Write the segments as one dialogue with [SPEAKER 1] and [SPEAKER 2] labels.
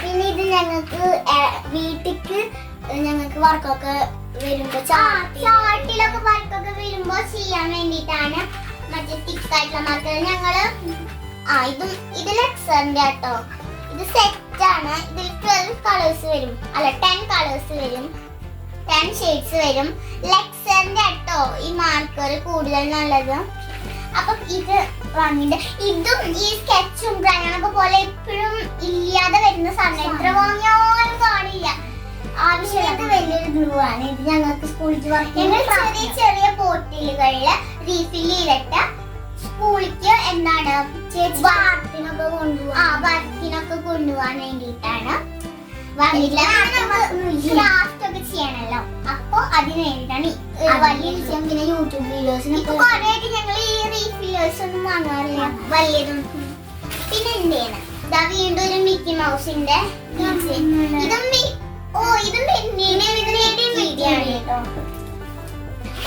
[SPEAKER 1] പിന്നെ ഇത് ഞങ്ങൾക്ക് വീട്ടിക്ക് ഞങ്ങൾക്ക് വർക്കൊക്കെ വരുമ്പോ ചാർട്ടിലൊക്കെ വർക്കൊക്കെ വരുമ്പോ ചെയ്യാൻ വേണ്ടിട്ടാണ് മറ്റേ തിക്കായിട്ടുള്ള മാർക്കർ. ഞങ്ങള് ഇത് ലെക്സറിന്റെ കേട്ടോ. ഇത് സെറ്റ് ആണ്. ഇതിൽ 12 കളേഴ്സ് വരും, അല്ല 10 കളേഴ്സ് വരും, 10 ഷെയ്ഡ്സ് വരും. ലെക്സറിന്റെ കേട്ടോ ഈ മാർക്കർ കൂടുതൽ നല്ലത്. അപ്പം ഇത് വാങ്ങിയിട്ട് ഇതും ഈ സ്കെച്ചും ബ്രൗണൊക്കെ പോലെ എപ്പോഴും ഇല്ലാതെ വരുന്ന സാധനം. എത്ര വാങ്ങിയാലും കാണില്ല. ആവശ്യമില്ലാത്ത വലിയൊരു ഗ്ലൂ ആണ് ഇത്. ഞങ്ങൾക്ക് സ്കൂളിൽ ചെറിയ ചെറിയ ബോട്ടിലുകളില് റീഫിൽ ചെയ്തിട്ട് സ്കൂളിക്ക് എന്താണ് വർക്കിനൊക്കെ കൊണ്ടുപോകാൻ വേണ്ടിയിട്ടാണ്. ക്രാഫ്റ്റ് ഒക്കെ ചെയ്യണല്ലോ, അപ്പൊ അതിന് വേണ്ടിയിട്ടാണ് വലിയ വിഷയം. പിന്നെ യൂട്യൂബ് വീഡിയോസിന് കുറെ ആയിട്ട് ഞങ്ങൾ ഈ റീഫില്ലേഴ്സ് ഒന്നും വാങ്ങാറില്ല വലിയതൊന്നും. പിന്നെ എന്ത് ചെയ്യണം, ഇതാ വീണ്ടും ഒരു മിക്കി മൗസിന്റെ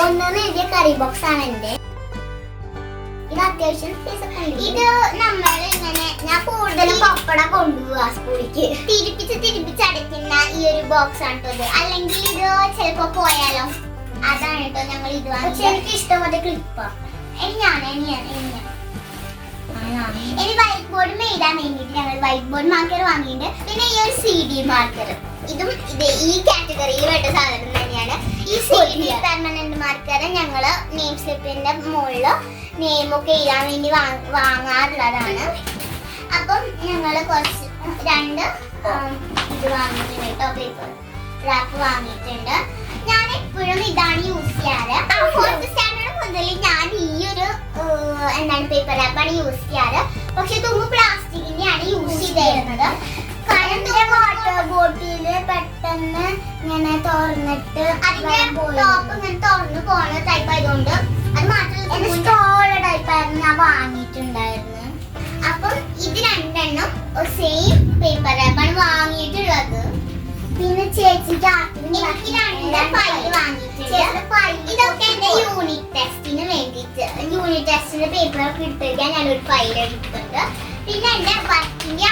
[SPEAKER 1] ഒന്നെന്ന് എഴുതിയ കറി ബോക്സ് ആണ് എന്റെ. ഇത് അത്യാവശ്യം ഇത് നമ്മൾ ഇങ്ങനെ ഞാൻ കൂടുതലും പപ്പടം കൊണ്ടുപോവാ സ്കൂളിക്ക്. തിരിപ്പിച്ച് അടയ്ക്കുന്ന ഈ ഒരു ബോക്സ് ആണ് കേട്ടോ. അല്ലെങ്കിൽ ഇത് ചിലപ്പോ പോയാലോ, അതാണ് കേട്ടോ ഞങ്ങൾ ഇത് വാങ്ങിയത്. എനിക്ക് ഇഷ്ടപ്പെട്ട ക്ലിപ്പാ. ഇനി വൈറ്റ് ബോർഡ് എഴുതാൻ വേണ്ടിട്ട് ഞങ്ങൾ വൈറ്റ് ബോർഡ് മാർക്കർ വാങ്ങിയിട്ടുണ്ട്. പിന്നെ ഈ ഒരു CD മാർക്കർ, ഇതും ഈ കാറ്റഗറിയിൽ വേണ്ട സാധനം തന്നെയാണ്. ഈ CD പെർമനന്റ് മാർക്കർ ഞങ്ങള് നെയിം സ്ലിപ്പിന്റെ മുകളില് നെയിമൊക്കെ എഴുതാൻ വേണ്ടി വാങ്ങാറുള്ളതാണ്. അപ്പം ഞങ്ങള് കുറച്ച് 2 ഇത് വാങ്ങിയിട്ടുണ്ട് കേട്ടോ, പേപ്പർ റാപ്പ് വാങ്ങിയിട്ടുണ്ട്. ഞാൻ എപ്പോഴും ഇതാണ് യൂസ് ചെയ്യാറ്. 4th സ്റ്റാൻഡേർഡ് മുതൽ ഞാൻ ഈ ഒരു എന്താണ് പേപ്പർ റാപ്പാണ് യൂസ് ചെയ്യാറ്. പക്ഷെ തുമ്പ് പ്ലാസ്റ്റിക്കിന്റെയാണ് യൂസ് ചെയ്തിരുന്നത്. കാരണം വാട്ടർ ബോട്ടില് പെട്ടെന്ന് ഇങ്ങനെ തുറന്നിട്ട് അതിന്റെ ടോപ്പ് ഇങ്ങനെ തുറന്നു പോണ ടൈപ്പ് ആയതുകൊണ്ട് അത് മാത്രമല്ല സ്റ്റോളുടെ ടൈപ്പായിരുന്നു ഞാൻ വാങ്ങിയിട്ടുണ്ടായിരുന്നു. അപ്പം ഇത് 2 സെയിം പേപ്പർ റാപ്പാണ് വാങ്ങിയിട്ടുള്ളത്. പിന്നെ ചേച്ചിക്ക് എനിക്ക് 2 ഫയൽ വാങ്ങിയിട്ടുണ്ട്. ഇതൊക്കെ എന്റെ യൂണിറ്റ് ടെസ്റ്റിന് വേണ്ടിയിട്ട്, യൂണിറ്റ് ടെസ്റ്റിന്റെ പേപ്പർ ഒക്കെ എടുത്തിരിക്കാൻ ഞാനൊരു ഫയൽ എടുത്തിട്ടുണ്ട്. പിന്നെ എന്റെ വർക്കിന്റെ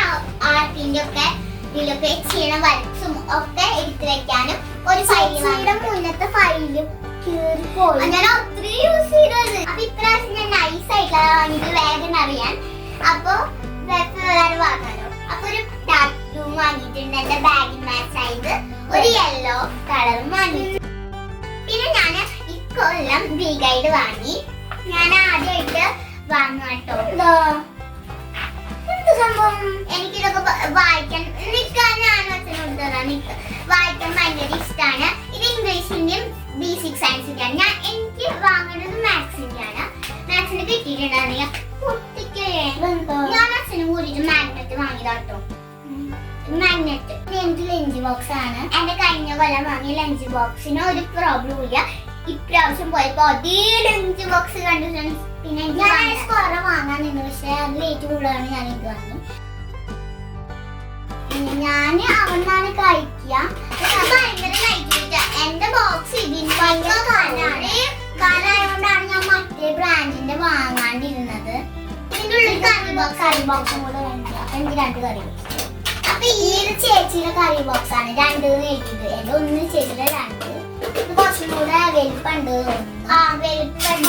[SPEAKER 1] ആർട്ടിന്റെ ഒക്കെ ഇതിലൊക്കെ ചെയ്യണ വർക്ക്സും ഒക്കെ എടുത്തു വെക്കാനും ഒരു ഫയലിന്റെ മുന്നത്തെ ഫയലും ഞാൻ ഒത്തിരി യൂസ് ചെയ്തത്. അപ്പൊ ഇപ്രാവശ്യം ഞാൻ നൈസ് ആയിട്ടുള്ള വാങ്ങിയിട്ട് വേഗം അറിയാൻ. അപ്പൊ വേറെ വാങ്ങാലോ. അപ്പൊ ഒരു ഡാർക്ക് ബ്ലൂ വാങ്ങിയിട്ടുണ്ട്. എന്റെ ബാഗിൽ മാച്ച് ആയത് ഒരു യെല്ലോ കളറും വാങ്ങിയിട്ടുണ്ട്. പിന്നെ ഞാൻ ഇക്കൊല്ലം ബി ഗൈഡ് വാങ്ങി. ഞാൻ ആദ്യമായിട്ട് വാങ്ങാട്ടോ. എന്ത് സംഭവം, എനിക്കിതൊക്കെ വായിക്കാൻ ഞാനും അച്ഛനോട് വായിക്കാൻ ഭയങ്കര ഇഷ്ടമാണ്. ഇത് ഇംഗ്ലീഷിന്റെയും ബേസിക് സയൻസിന്റെയാണ്. എനിക്ക് വാങ്ങേണ്ടത് മാത്സിന്റെ ആണ്. മാത്സിന് കിട്ടിയിട്ടുണ്ടായിരുന്നെങ്കിൽ ഞാൻ അച്ഛനും കൂടിയിട്ട് മാഗ്നറ്റ് വാങ്ങിയതാട്ടോ. മാഗ്നറ്റ് എനിക്ക് ലഞ്ച് ബോക്സ് ആണ്. എന്റെ കഴിഞ്ഞ കൊല്ലം വാങ്ങിയ ലഞ്ച് ബോക്സിന് ഒരു പ്രോബ്ലം ഇല്ല. ഇപ്രാവശ്യം പോയപ്പോ അതേ ലഞ്ച് ബോക്സ് കണ്ടു. പിന്നെ ഞാൻ കുറെ വാങ്ങാൻ നിന്നു, പക്ഷെ അത് ലേറ്റ് കൂടുതലാണ്. ഞാൻ ഇത് വാങ്ങി. ഞാൻ അവിടുന്നാണ് കഴിക്കുക. ഭയങ്കര ലൈറ്റ്. എന്റെ ബോക്സ് ഇതിന് കാലായതുകൊണ്ടാണ് ഞാൻ മറ്റേ ബ്രാൻഡിന്റെ വാങ്ങാണ്ടിരുന്നത്. ഇതിന്റെ ഉള്ളിൽ കറി ബോക്സും കൂടെ വേണ്ട. അപ്പൊ എനിക്ക് 2 കറി ബോക്സ്. അപ്പൊ ഈ ചേച്ചിയുടെ കറി ബോക്സ് ആണ് 2 എഴുതിയത്. എന്റെ 1 ചേച്ചിയുടെ 2. ഇത് കുറച്ചും കൂടെ വലുപ്പുണ്ട്.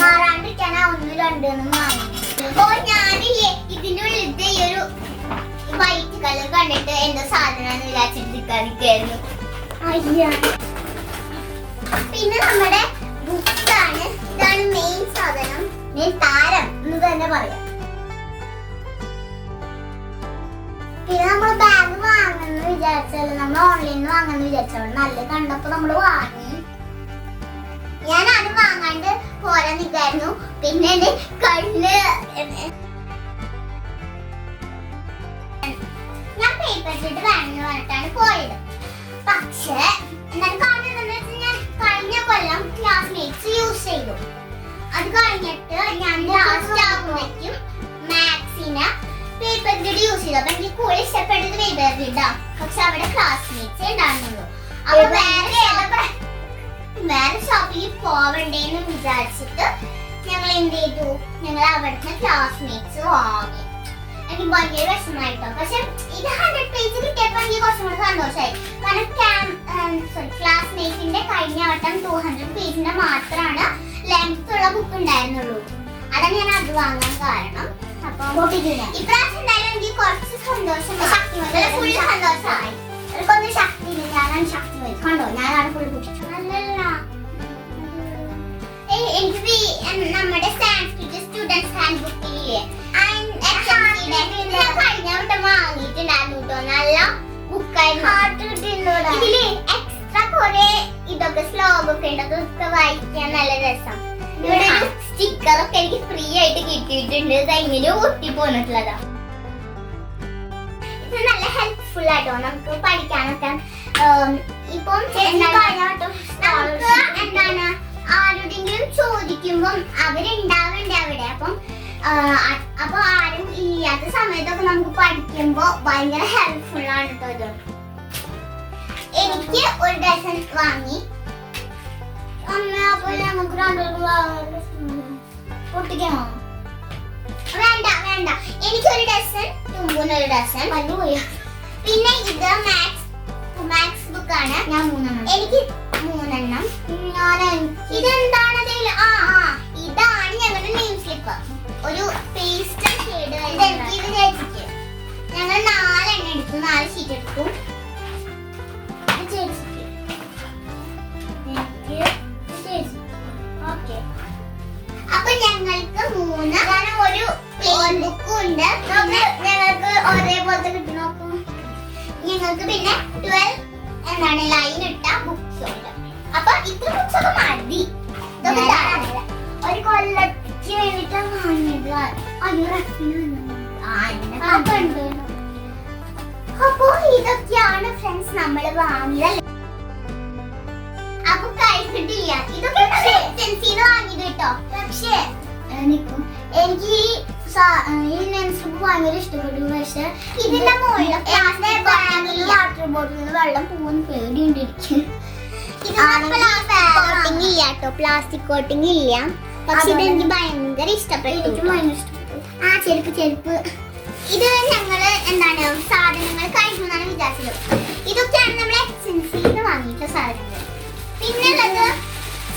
[SPEAKER 1] മാറാണ്ടിരിക്കാനാ 1, 2 വാങ്ങി. അപ്പൊ ഞാൻ ഇതിന്റെ ഉള്ളിലത്തെ ഈ ഒരു വൈറ്റ് കളർ കണ്ടിട്ട് എന്റെ സാധനം വിചാരിച്ചിരിക്കായിരുന്നു. പിന്നെ നമ്മുടെ ബുക്സ് ആണ്. ഇതാണ് മെയിൻ സാധനം, മെയിൻ താരം എന്ന് തന്നെ പറയാം. പിന്നെ നമ്മൾ ബാഗ് വാങ്ങുന്നു വിചാരിച്ചാല്, നമ്മൾ ഓൺലൈനിൽ വാങ്ങുന്നു വിചാരിച്ചോളൂ. നല്ല കണ്ടപ്പോ നമ്മള് വാങ്ങി. ഞാൻ അത് വാങ്ങാണ്ട് പോരാൻ നിൽക്കായിരുന്നു. പിന്നെ എന്റെ കണ്ണ് ഞാൻ പേപ്പർ ഷീറ്റ് വേണമെന്ന് പറഞ്ഞിട്ടാണ് പോയത്. പക്ഷെ എന്താണ് കാണുന്നതെന്ന് വെച്ചാൽ ഞാൻ കഴിഞ്ഞ കൊല്ലം ക്ലാസ്മേറ്റ്സ് യൂസ് ചെയ്തു. അത് കഴിഞ്ഞിട്ട് ഞാൻ ലാസ്റ്റ് ആകുമ്പോഴേക്കും മാത്സിന് പേപ്പർ ഗ്രിഡ് യൂസ് ചെയ്തു. അപ്പൊ എനിക്ക് കൂടുതൽ ഇഷ്ടപ്പെട്ടത് പേപ്പർ ഗ്രിഡാ. പക്ഷെ അവിടെ ക്ലാസ്മേറ്റ്സേ ഉണ്ടായിരുന്നുള്ളൂ. അപ്പൊ വേറെ ഷോപ്പിൽ പോവണ്ടേന്ന് വിചാരിച്ചിട്ട് ഞങ്ങൾ എന്ത് ചെയ്തു, ഞങ്ങൾ അവിടുന്ന് ക്ലാസ്മേറ്റ്സ് വാങ്ങി. എനിക്ക് ഭയങ്കര വിഷമമായിട്ടോ. പക്ഷെ ഇത് 100 പേജ് കിട്ടിയപ്പോൾ എനിക്ക് കുറച്ചും കൂടി സന്തോഷമായി. കാരണം ക്ലാസ്മേറ്റിന്റെ കഴിഞ്ഞ വട്ടം 200 പേജിന്റെ മാത്രമാണ് ലെങ്ത് ഉള്ള ബുക്ക് ഉണ്ടായിരുന്നുള്ളൂ. അതാണ് ഞാൻ അത് വാങ്ങാൻ കാരണം. അപ്പൊ ഇപ്രാവശ്യം എന്തായാലും എനിക്ക് കുറച്ച് സന്തോഷം, ഫുൾ സന്തോഷമായി. എനിക്കൊന്നും ശക്തി ഇല്ല, ഞാനാണ് ശക്തി പോയി. കണ്ടോ, ഞാനാണ് ഫുൾ കുടിച്ചു. അല്ലല്ല, എനിക്ക് നമ്മുടെ സാൻസ്ക്രിറ്റ് സ്റ്റുഡൻസ് ഹാൻഡ് ബുക്കില്ലേ കഴിഞ്ഞ വട്ടം വാങ്ങിയിട്ടുണ്ടായിരുന്നു കേട്ടോ. നല്ല ബുക്കായിരുന്നു. ഇതില് എക്സ്ട്രാ കുറെ ഇതൊക്കെ ശ്ലോകമൊക്കെ ഉണ്ട്, അതൊക്കെ വായിക്കാൻ നല്ല രസം. ഇവിടെ ഒരു സ്റ്റിക്കറൊക്കെ എനിക്ക് ഫ്രീ ആയിട്ട് കിട്ടിയിട്ടുണ്ട്. ഇതെങ്ങനെ ഒട്ടി പോന്നിട്ടുള്ളതാ. ഇത് നല്ല ഹെൽപ്ഫുൾ ആട്ടോ നമുക്ക് പഠിക്കാനൊക്കെ. ഇപ്പം നമുക്ക് എന്താണ് ആരോടെങ്കിലും ചോദിക്കുമ്പം അവരുണ്ടാവണ്ടേ അവിടെ. അപ്പൊ ആരും ഇല്ലാത്ത സമയത്തൊക്കെ നമുക്ക് പഠിക്കുമ്പോ ഭയങ്കര ഹെൽപ്ഫുൾ ആണ് കേട്ടോ ഇത്. എനിക്ക് ഒരു ഡസൻ വാങ്ങി. അമ്മ അപ്പൊ ഞങ്ങൾക്ക് പൊട്ടിക്കണോ? വേണ്ട വേണ്ട, എനിക്കൊരു ഡസൻ, തുമ്പൂന്നൊരു ഡസൻ. പിന്നെ ഇത് മാത്സ് ബുക്കാണ്. ഞാൻ 3 എനിക്ക് 3. ഇതെന്താണ്? ഇതാണ് ഞങ്ങളുടെ നെയിം സ്ലിപ്പ്. ഒരു പേസ്റ്റൽ ഷെയ്ഡ്. ഇത് ചേച്ചിക്ക് ഞങ്ങൾ 4 എടുത്തു, 4 ഷീറ്റ് എടുത്തു. അപ്പൊ ഞങ്ങൾക്ക് 3 ഒരു പ്ലെയിൻ ബുക്കും ഉണ്ട്. ഞങ്ങൾക്ക് ഒരേപോലത്തെ കിട്ടി നോക്കും. ഞങ്ങൾക്ക് പിന്നെ 12 എന്താണ് ലൈൻ ഇട്ട ബുക്സ് ഉണ്ട്. അപ്പൊ ഇത്ര ബുക്സ് ഒക്കെ മതി. ഒരു കൊല്ലത്തിന് വേണ്ടിട്ടാണ് വാങ്ങിയത്. അപ്പൊ ഇതൊക്കെയാണ് ഫ്രണ്ട്സ് നമ്മൾ വാങ്ങിയത്. അപ്പൊ കഴിച്ചിട്ടില്ല, ഇതൊക്കെ വാങ്ങിയത് കേട്ടോ. പക്ഷേ എനിക്ക് ഈ നെൻസ്ലിപ്പ് ഭയങ്കര ഇഷ്ടപ്പെട്ടു. പക്ഷെ ഇതിന്റെ മുകളിൽ വാട്ടർ ബോട്ടിൽ വെള്ളം പോകുന്ന പേടിയുണ്ടിരിക്കും. പ്ലാസ്റ്റിക് കോട്ടിങ് ഇല്ല. പക്ഷെ ഇതെനിക്ക് ഭയങ്കര ഇഷ്ടപ്പെട്ടു. ചെരുപ്പ് ഇത് ഞങ്ങള് എന്താണ് സാധനങ്ങൾ കഴിക്കുമെന്നാണ് വിചാരിച്ചത്. ഇതൊക്കെയാണ് നമ്മൾ എക്സ്പെൻസീവ് വാങ്ങിയിട്ടുള്ള സാധനങ്ങൾ. പിന്നുള്ളത്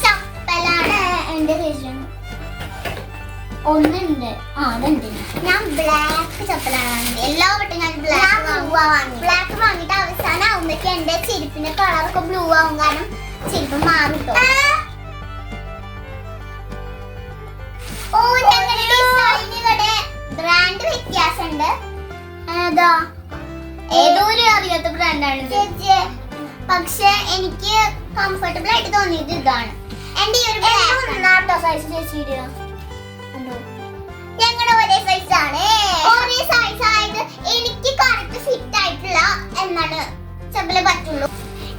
[SPEAKER 1] ചപ്പലാണ്. എന്റെ കഴിച്ചു ഒന്നുണ്ട്. അതുണ്ട്. ഞാൻ ബ്ലാക്ക് ചപ്പലാണ്. എല്ലാ വട്ടം ഞാൻ ബ്ലാക്ക് വാങ്ങിയിട്ട് അവസാനം ആവുമ്പോഴേക്കും എന്റെ ചെരുപ്പിന്റെ കളറൊക്കെ ബ്ലൂ ആവും. കാരണം ചെരുപ്പ് മാറിട്ടോ. ഞങ്ങളുടെ ബ്രാൻഡ് വ്യത്യാസമുണ്ട്. ഏതോ ഒരു അറിയാത്ത ബ്രാൻഡാണ്. പക്ഷെ എനിക്ക് കംഫർട്ടബിൾ ആയിട്ട് തോന്നിയത് ഇതാണ്. എന്റെ ഈ ഒരു സൈസ് ചേച്ചിയുടെ ഞങ്ങളുടെ ഒരേ സൈസ് ആണ്. ഒരേ സൈസ് ആയത് എനിക്ക് കറക്റ്റ് ഫിറ്റ് ആയിട്ടുള്ള എന്താണ് ചെപ്പലേ പറ്റുള്ളൂ.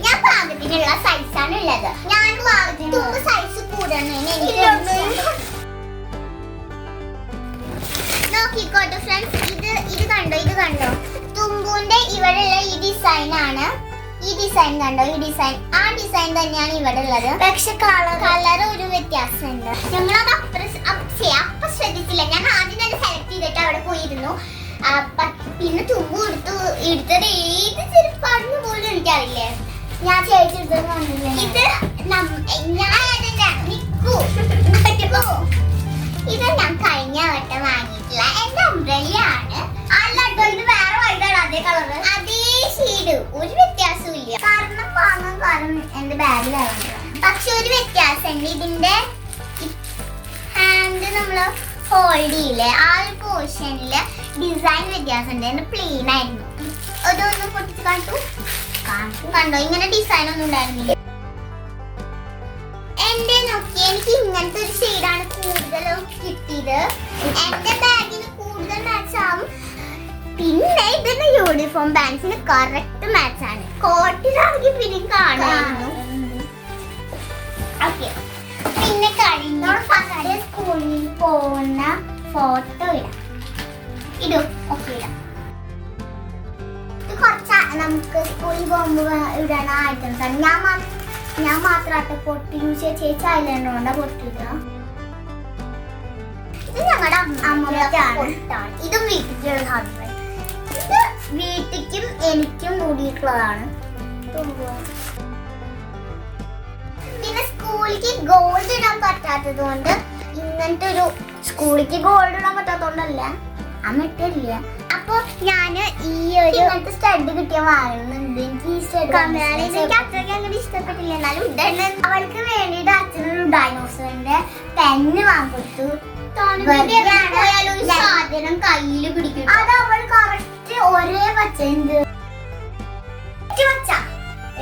[SPEAKER 1] ഞാൻ പാകത്തിനുള്ള സൈസാണ് ഉള്ളത്. ഞാൻ പാകത്തിന് സൈസ് കൂടണമെന്ന് എനിക്ക് നോക്കിക്കോട്ടെ ഫ്രണ്ട്സ്. ഇത് കണ്ടോ തുമ്പൂന്റെ ഇവിടെയുള്ള ഈ ഡിസൈൻ ആണ്. ഈ ഡിസൈൻ കണ്ടോ? ഈ ഡിസൈൻ ആ ഡിസൈൻ തന്നെയാണ് ഇവിടെ ഉള്ളത്. പക്ഷെ കളർ ഒരു വ്യത്യാസമുണ്ട്. ഞങ്ങളത് അപ്പൊ ശ്രദ്ധിച്ചില്ല. ഞാൻ ആദ്യം തന്നെ സെലക്ട് ചെയ്തിട്ട് അവിടെ പോയിരുന്നു. പിന്നെ തുമ്പു എടുത്തത് ഏത് ചെരുപ്പാണെന്ന് പോലും എനിക്കറിയില്ലേ. ഞാൻ ചേച്ചെടുത്തത് കണ്ടില്ലേ? ഇത് ഇത് ഞാൻ കഴിഞ്ഞ വട്ടം വാങ്ങിയിട്ടുള്ള എന്റെ അംബ്രല്ലയാണ്. അല്ലട്ടോ, ഇത് വേറെ വൈഡാണ്. അതേ കളർ, അതേ ഷെയ്ഡ്, ഒരു വ്യത്യാസവും ഇല്ല. കാരണം എന്റെ ബാഗിലായിരുന്നു. പക്ഷെ ഒരു വ്യത്യാസമുണ്ട്. ഇതിന്റെ ഹാൻഡ് നമ്മള് ഹോൾഡ് ചെയ്യില്ലേ, ആ ഒരു പോർഷനില് ഡിസൈൻ വ്യത്യാസമുണ്ട്. എന്റെ പ്ലെയിൻ ആയിരുന്നു. അതൊന്ന് പൊട്ടിച്ച് കണ്ടോ? ഇങ്ങനെ ഡിസൈൻ ഒന്നും ഉണ്ടായിരുന്നില്ല. എന്റെ നോക്കി എനിക്ക് ഇങ്ങനത്തെ ഒരു ഷെയ്ഡാണ് കൂടുതലും കിട്ടിയത്. എന്റെ ബാഗിന് കൂടുതൽ മാച്ച് ആവും. പിന്നെ ഇതിന്റെ യൂണിഫോം ബാൻസിന് കറക്റ്റ് മാച്ച് ആണ്. കോട്ടിലാണെങ്കിൽ പിന്നെ കാണായിരുന്നു. ഓക്കെ, പിന്നെ കഴിഞ്ഞ സ്കൂളിൽ പോകുന്ന ഫോട്ടോ ഇടും. ഓക്കെ, ഇത് കുറച്ച് നമുക്ക് സ്കൂളിൽ പോകുമ്പോൾ ഇടാൻ ഐറ്റംസ് ആണ്. ഞാൻ മാത്രമായിട്ട് പൊട്ടി യൂസ് ചേച്ചി ഐലൻഡ് കൊണ്ടാ പൊട്ടില്ല. ഇത് ഞങ്ങളുടെ അമ്മമ്മക്കാണ്. ഇതും വീട്ടിലുള്ള സാധനം. ഇത് വീട്ടിക്കും എനിക്കും കൂടിയിട്ടുള്ളതാണ്. പിന്നെ സ്കൂളിലേക്ക് ഗോൾഡ് ഇടാൻ പറ്റാത്തത് കൊണ്ട് ഇങ്ങനത്തെ ഒരു സ്കൂളിലേക്ക് ഗോൾഡ് ഇടാൻ പറ്റാത്തോണ്ടല്ല അമ്മ ഇട്ടില്ല. അപ്പൊ ഞാന് ഈ ഒരു ഇങ്ങനത്തെ സ്റ്റഡ് കിട്ടിയ വാങ്ങുന്നുണ്ട്. എനിക്ക് ഈ സ്റ്റഡ് എനിക്ക് അത്രയ്ക്ക് അങ്ങനെ ഇഷ്ടപ്പെട്ടില്ല. എന്നാലും ഇടണം. അവൾക്ക് വേണ്ടിയിട്ട് അച്ഛനൊരു ഡൈനോസറിന്റെ പെന്ന് വാങ്ങിക്കൊടുത്തു. സാധനം കയ്യില് പിടിക്കും. അത് അവൾ കറക്റ്റ് ഒരേ വച്ച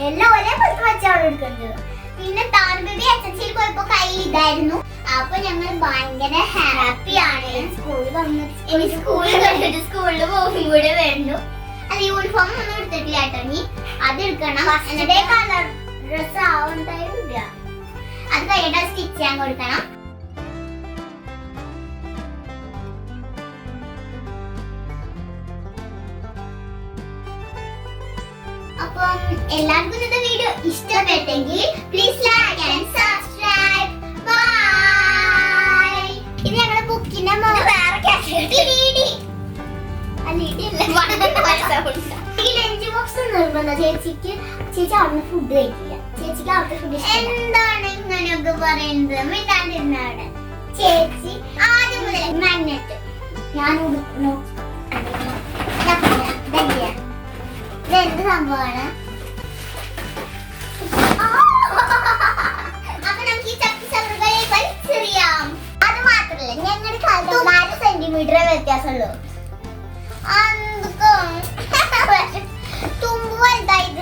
[SPEAKER 1] എല്ലാം ഒരേ പത്ത് വച്ച അവൾ എടുക്കുന്നത്. പിന്നെ താനുബേബി എസ്എസ്സിയിൽ പോയപ്പോ കയ്യിൽ ഇതായിരുന്നു. അപ്പൊ ഞങ്ങൾ ഭയങ്കര ഹാപ്പിയാണ്. സ്കൂളിൽ കണ്ടിട്ട് സ്കൂളിൽ പോകുമ്പോഴേ വരുന്നു. അത് യൂണിഫോം ഒന്നും എടുത്തിട്ടില്ല കേട്ടോ. നീ അത് എടുക്കണം. കളർ ഡ്രസ് ആവുണ്ടായില്ല. അത് കഴിഞ്ഞിട്ട് സ്റ്റിച്ച് ചെയ്യാൻ കൊടുക്കണം. അപ്പം എല്ലാവർക്കും ഇന്നത്തെ വീഡിയോ ഇഷ്ടപ്പെട്ടെങ്കിൽ please like and subscribe. Bye. ഇത് ഞങ്ങളുടെ ബുക്കിന്റെ വേറെ കാറ്റഗറി. ലഞ്ച് ബോക്സ് നിർബന്ധം. ചേച്ചിക്ക് ചേച്ചി അവിടുന്ന് ഫുഡ് കഴിക്കില്ല. ചേച്ചിക്ക് അവിടുത്തെ ഫുഡ് എന്താണ് ഇങ്ങനെയൊക്കെ പറയുന്നത്? മിണ്ടാണ്ടിരുന്ന അവിടെ ചേച്ചി ആദ്യം മുതൽ മാഗ്നറ്റ് ഞാൻ ഉടുക്കുന്നു. ഇതെന്ത് സംഭവമാണ്? അപ്പൊ നമുക്ക് ഈ ചപ്പിച്ചവറുകളെ വലിച്ചെറിയാം. അത് മാത്രല്ല ഞങ്ങളുടെ കാലത്ത് 4 സെന്റിമീറ്റർ വ്യത്യാസമുള്ളൂ. തുമ്പ് വലുതായിട്ട്